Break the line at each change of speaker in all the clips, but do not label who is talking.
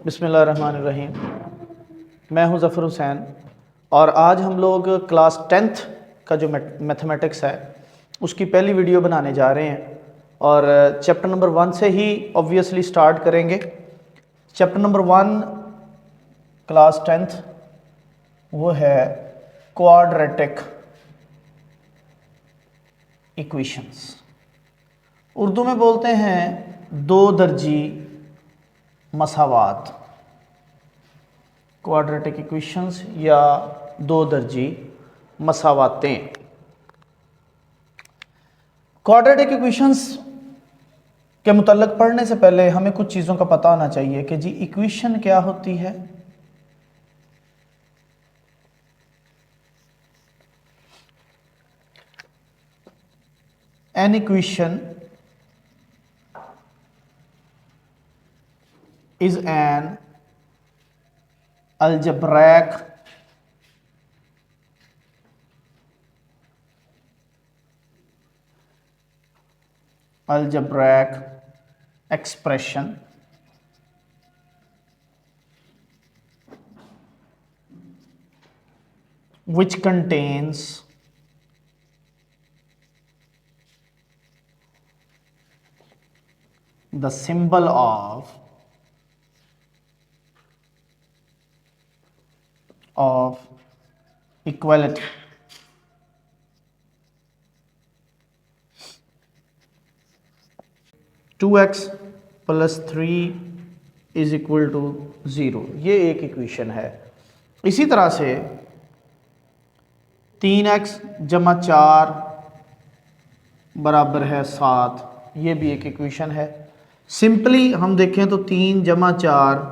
बिस्मिल्लाहिर्रहमानिर्रहीम। मैं हूं ज़फ़र हुसैन और आज हम लोग क्लास 10th का जो मैथमेटिक्स है उसकी पहली वीडियो बनाने जा रहे हैं और चैप्टर नंबर 1 से ही ऑब्वियसली स्टार्ट करेंगे। चैप्टर नंबर 1 क्लास 10th वो है क्वाड्रेटिक इक्वेशंस। उर्दू में बोलते हैं दो दर्जी मसावात, क्वाड्रेटिक इक्वेशंस या दो दर्जी मसावातें। क्वाड्रेटिक इक्वेशंस के मुतल्लिक़ पढ़ने से पहले हमें कुछ चीज़ों का पता होना चाहिए कि जी इक्वेशन क्या होती है। An equation is an algebraic expression which contains the symbol of equality. Two x plus 3 is equal to 0, ये एक इक्वेशन है। इसी तरह से 3x जमा 4 बराबर है 7, ये भी एक इक्वेशन है। सिंपली हम देखें तो 3 जमा 4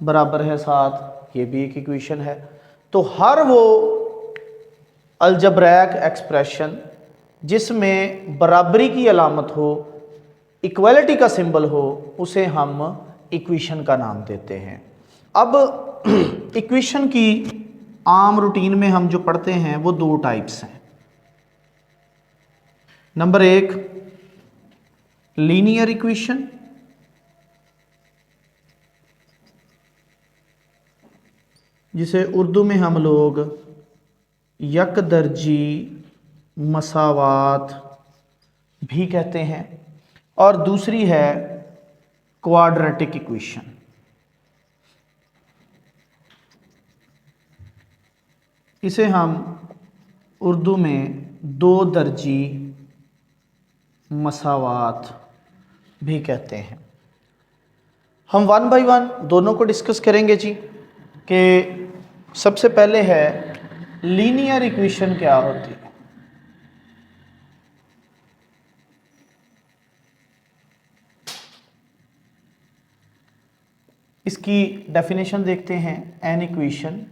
बराबर है 7, ये भी एक इक्वेशन है। तो हर वो अलजब्रैक एक्सप्रेशन जिसमें बराबरी की अलामत हो, इक्वालिटी का सिंबल हो, उसे हम इक्वेशन का नाम देते हैं। अब इक्वेशन की आम रूटीन में हम जो पढ़ते हैं वो दो टाइप्स हैं। नंबर 1 लीनियर इक्वेशन, जिसे उर्दू में हम लोग यकदर्जी मसावात भी कहते हैं, और दूसरी है क्वाड्रेटिक इक्वेशन। इसे हम उर्दू में दो दर्जी मसावात भी कहते हैं। हम वन बाय वन दोनों को डिस्कस करेंगे जी कि सबसे पहले है लीनियर इक्वेशन क्या होती है। इसकी डेफिनेशन देखते हैं। N equation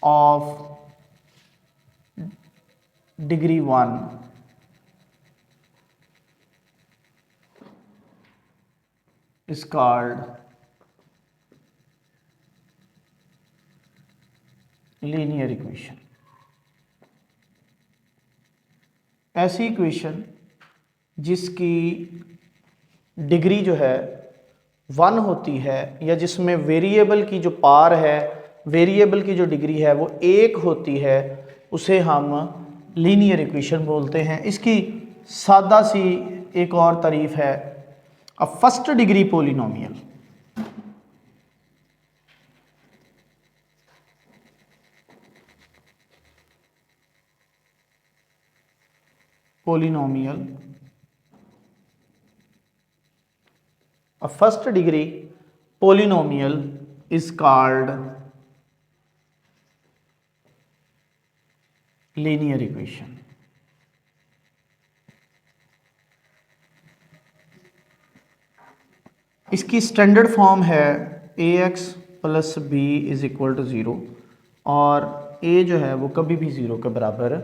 of degree 1 is called linear equation। ऐसी इक्वेशन जिसकी डिग्री जो है 1 होती है, या जिसमें वेरिएबल की जो पार है, वेरिएबल की जो डिग्री है वो 1 होती है, उसे हम लीनियर इक्वेशन बोलते हैं। इसकी सादा सी एक और तारीफ है, a first degree polynomial. Polynomial, a first degree polynomial is called linear equation. इसकी स्टैंडर्ड फॉर्म है ax plus B is equal to 0, और a जो है वो कभी भी 0 के बराबर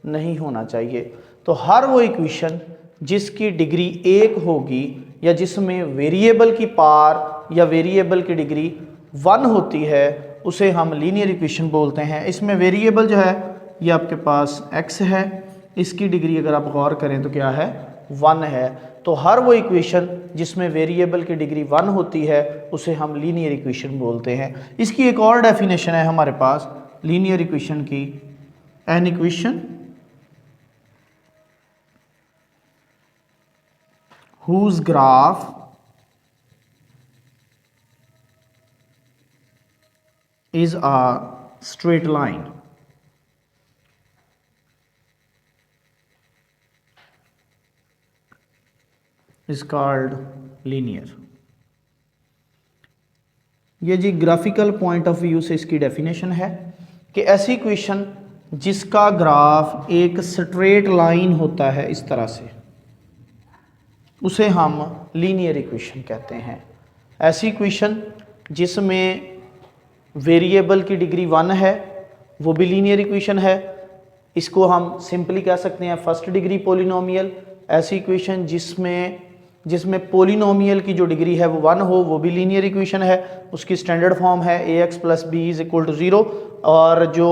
नहीं होना चाहिए। तो हर वो इक्वेशन जिसकी डिग्री 1 होगी, या जिसमें वेरिएबल की पार या वेरिएबल की डिग्री 1 होती है, उसे हम लीनियर इक्वेशन बोलते हैं। इसमें वेरिएबल जो है ये आपके पास x है, इसकी डिग्री अगर आप गौर करें तो क्या है 1 है, तो हर वो इक्वेशन जिसमें वेरिएबल की डिग्री 1 होती है उसे हम लीनियर इक्वेशन बोलते हैं। इसकी एक और डेफिनेशन है हमारे पास लीनियर इक्वेशन की, an equation whose graph is a straight line is called linear। ये जी ग्राफिकल पॉइंट ऑफ व्यू से इसकी डेफिनेशन है कि ऐसी इक्वेशन जिसका ग्राफ एक स्ट्रेट लाइन होता है इस तरह से, उसे हम लीनियर इक्वेशन कहते हैं। ऐसी इक्वेशन जिसमें वेरिएबल की डिग्री 1 है वो भी लीनियर इक्वेशन है, इसको हम सिंपली कह सकते हैं फर्स्ट डिग्री पॉलिनोमियल। ऐसी इक्वेशन जिसमें पॉलिनोमियल की जो डिग्री है वो 1 हो वो भी लीनियर इक्वेशन है। उसकी स्टैंडर्ड फॉर्म है ax + b = 0 और जो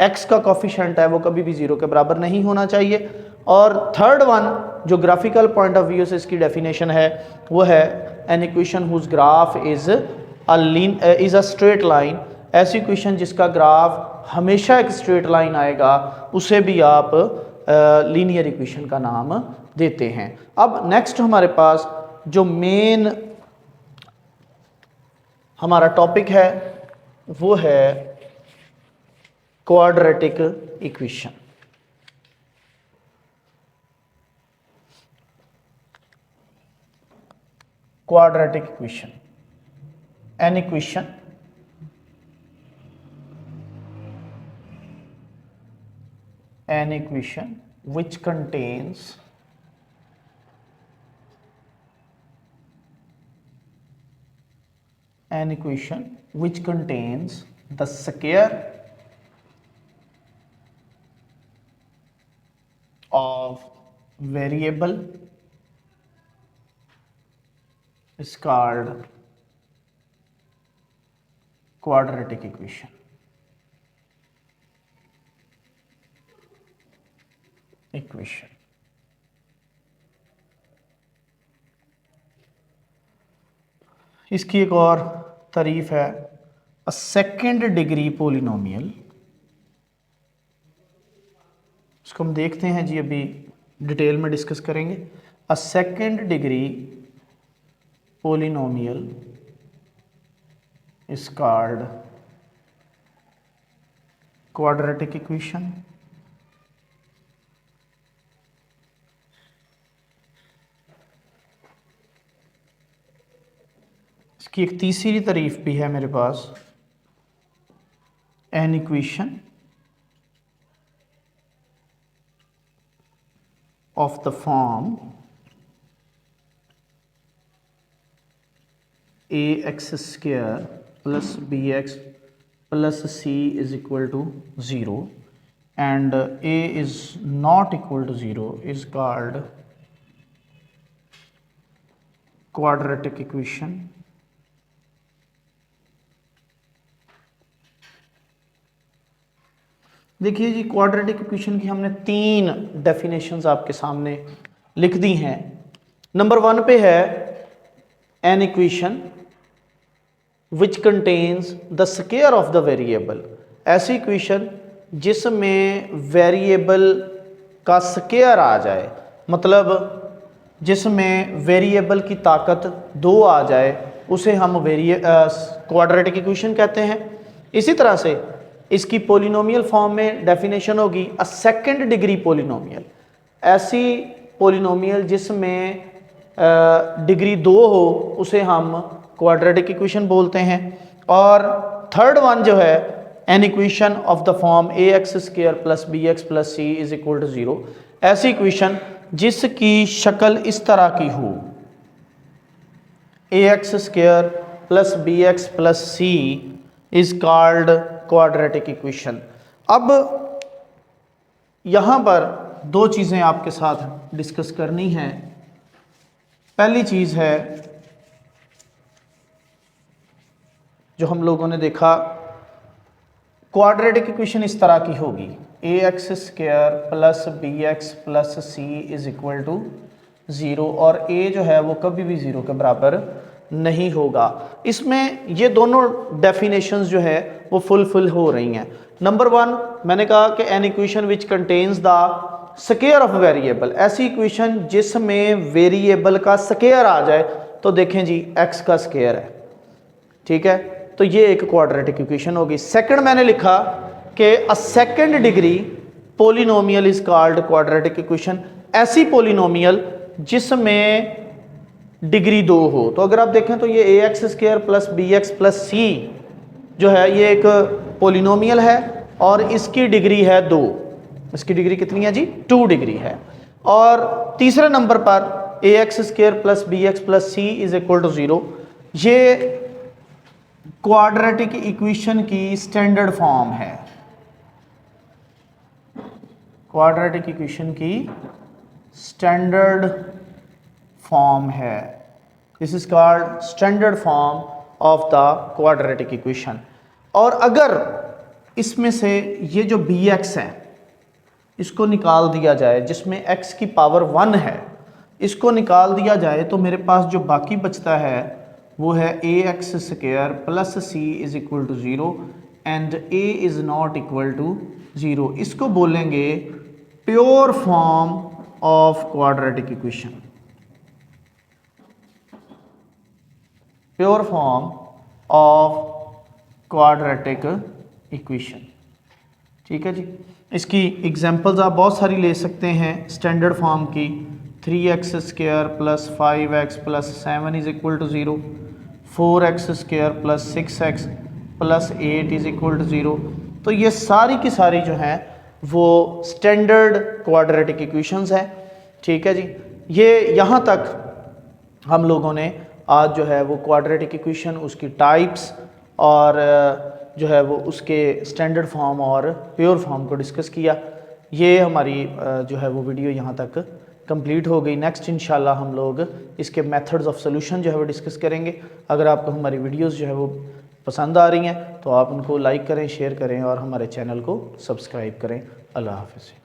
x का कोफिशिएंट है वो कभी भी 0 के बराबर नहीं होना चाहिए। और थर्ड वन जो ग्राफिकल पॉइंट ऑफ व्यू से इसकी डेफिनेशन है वो है an equation whose graph is a straight line. ऐसी इक्वेशन जिसका ग्राफ हमेशा एक स्ट्रेट लाइन आएगा उसे भी आप लीनियर इक्वेशन का नाम देते हैं। अब नेक्स्ट हमारे पास जो मेन हमारा टॉपिक है वो है quadratic equation. quadratic equation, an equation which contains the square of variable is called quadratic equation। इसकी एक और तारीफ है अ सेकेंड डिग्री पोलिनोमियल। इसको हम देखते हैं जी, अभी डिटेल में डिस्कस करेंगे। A second degree polynomial is called quadratic equation। इसकी एक तीसरी तारीफ भी है मेरे पास, an equation of the form ax² + bx + c = 0 and a is not equal to 0 is called quadratic equation। देखिए जी, क्वाड्रेटिक इक्वेशन की हमने 3 डेफिनेशंस आपके सामने लिख दी हैं। नंबर 1 पे है an equation which contains the square of the variable. ऐसी इक्वेशन जिसमें वेरिएबल का स्क्वायर आ जाए, मतलब जिसमें वेरिएबल की ताकत 2 आ जाए, उसे हम क्वाड्रेटिक इक्वेशन कहते हैं। इसी तरह से इसकी पोलिनोमियल फॉर्म में डेफिनेशन होगी अ सेकेंड डिग्री पोलिनोमियल। ऐसी पोलिनोमियल जिसमें डिग्री 2 हो उसे हम क्वाड्रेटिक इक्वेशन बोलते हैं। और थर्ड वन जो है an equation of the form ax² + bx + c = 0। ऐसी इक्वेशन जिसकी शक्ल इस तरह की हो, ax² + bx + c is called quadratic equation। अब यहाँ पर 2 चीज़ें आपके साथ डिस्कस करनी हैं। पहली चीज़ है जो हम लोगों ने देखा, क्वाड्रेटिक इक्वेशन इस तरह की होगी ax² + bx + c = ज़ीरो और a जो है वो कभी भी ज़ीरो के बराबर नहीं होगा। इसमें ये दोनों डेफिनेशंस जो है वो फुलफिल हो रही हैं। नंबर 1 मैंने कहा कि an equation which contains the square of variable, ऐसी इक्वेशन जिसमें वेरिएबल का स्क्वायर आ जाए, तो देखें जी x का स्क्वायर है, ठीक है, तो ये एक क्वाड्रेटिक इक्वेशन होगी। सेकंड मैंने लिखा कि a second degree polynomial is called quadratic equation, ऐसी पोलिनोमियल जिसमें डिग्री 2 हो। तो अगर आप देखें तो ये ax square plus bx plus c जो है ये एक पोलिनोमियल है और इसकी डिग्री है 2। इसकी डिग्री कितनी है जी? 2 डिग्री है। और तीसरे नंबर पर ax square plus bx plus c is equal to 0, ये क्वाड्रेटिक इक्वेशन की स्टैंडर्ड फॉर्म है। क्वाड्रेटिक इक्वेशन की स्टैंडर्ड फॉर्म है। This is called standard form of the quadratic equation. और अगर इसमें से ये जो bx है इसको निकाल दिया जाए, जिसमें x की पावर 1 है, इसको निकाल दिया जाए, तो मेरे पास जो बाकी बचता है वो है ax square plus c is equal to 0 and a is not equal to 0। इसको बोलेंगे pure form of quadratic equation, pure form of quadratic equation, ठीक है जी। इसकी एग्जांपल्स आप बहुत सारी ले सकते हैं स्टैंडर्ड फॉर्म की। 3x square plus 5x plus 7 is equal to 0, 4x square plus 6x plus 8 is equal to 0। तो ये सारी की सारी जो हैं वो स्टैंडर्ड क्वाड्रेटिक इक्वेशंस हैं, ठीक है जी। ये यहाँ तक हम लोगों ने आज जो है वो क्वाड्रेटिक इक्वेशन, उसकी टाइप्स और जो है वो उसके स्टैंडर्ड फॉर्म और प्योर फॉर्म को डिस्कस किया। ये हमारी जो है वो वीडियो यहाँ तक कंप्लीट हो गई। नेक्स्ट इंशाल्लाह हम लोग इसके मेथड्स ऑफ सोल्यूशन जो है वो डिस्कस करेंगे। अगर आपको हमारी वीडियोस जो है वो पसंद आ रही हैं तो आप उनको लाइक करें, शेयर करें और हमारे चैनल को सब्सक्राइब करें। अल्लाह हाफ़िज़।